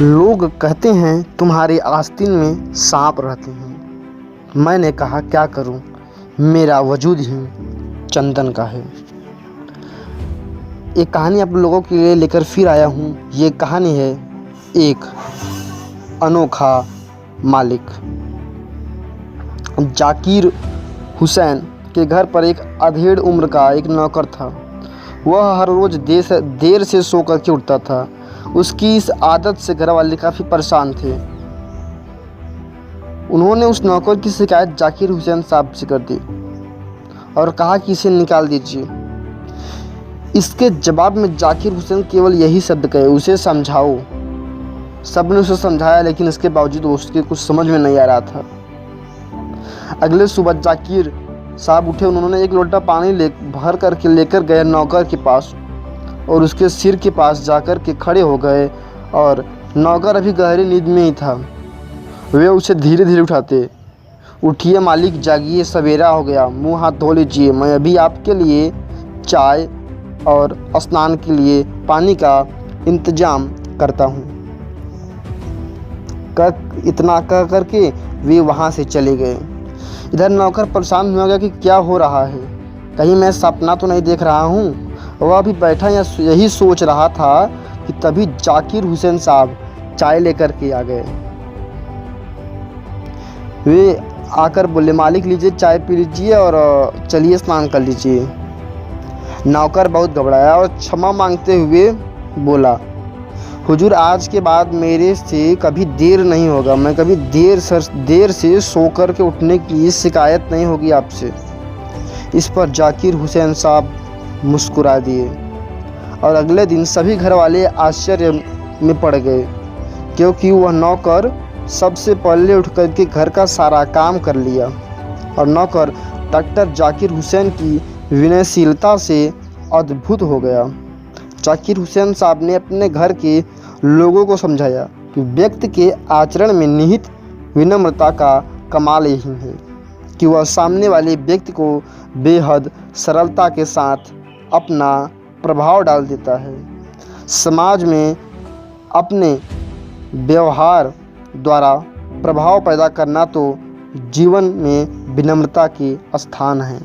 लोग कहते हैं तुम्हारे आस्तीन में सांप रहते हैं। मैंने कहा क्या करूं, मेरा वजूद ही चंदन का है। एक कहानी आप लोगों के लिए लेकर फिर आया हूं। ये कहानी है एक अनोखा मालिक। जाकिर हुसैन के घर पर एक अधेड़ उम्र का एक नौकर था। वह हर रोज़ देर से सो कर के उठता था। उसकी इस आदत से घर वाले काफ़ी परेशान थे। उन्होंने उस नौकर की शिकायत जाकिर हुसैन साहब से कर दी और कहा कि इसे निकाल दीजिए। इसके जवाब में जाकिर हुसैन केवल यही शब्द कहे, उसे समझाओ। सबने उसे समझाया, लेकिन इसके बावजूद उसके कुछ समझ में नहीं आ रहा था। अगले सुबह जाकिर साहब उठे। उन्होंने एक लोटा पानी भर करके लेकर गए नौकर के पास और उसके सिर के पास जाकर के खड़े हो गए। और नौकर अभी गहरी नींद में ही था। वे उसे धीरे धीरे उठाते। उठिए मालिक, जागिए, सवेरा हो गया, मुंह हाथ धो लीजिए। मैं अभी आपके लिए चाय और स्नान के लिए पानी का इंतजाम करता हूँ। इतना कह करके वे वहाँ से चले गए। इधर नौकर परेशान हो गया कि क्या हो रहा है, कहीं मैं सपना तो नहीं देख रहा हूँ। वह अभी बैठा यही सोच रहा था कि तभी जाकिर हुसैन साहब चाय लेकर के आ गए। वे आकर बोले, मालिक लीजिए, चाय पी लीजिए और चलिए स्नान कर लीजिए। नौकर बहुत घबराया और क्षमा मांगते हुए बोला, हुजूर, आज के बाद मेरे से कभी देर नहीं होगा। मैं कभी देर से सोकर के उठने की शिकायत नहीं होगी आपसे। इस पर जाकिर हुसैन साहब मुस्कुरा दिए और अगले दिन सभी घर वाले आश्चर्य में पड़ गए, क्योंकि वह नौकर सबसे पहले उठ कर के घर का सारा काम कर लिया। और नौकर डॉक्टर जाकिर हुसैन की विनयशीलता से अद्भुत हो गया। जाकिर हुसैन साहब ने अपने घर के लोगों को समझाया कि व्यक्ति के आचरण में निहित विनम्रता का कमाल यही है कि वह सामने वाले व्यक्ति को बेहद सरलता के साथ अपना प्रभाव डाल देता है। समाज में अपने व्यवहार द्वारा प्रभाव पैदा करना तो जीवन में विनम्रता के स्थान है।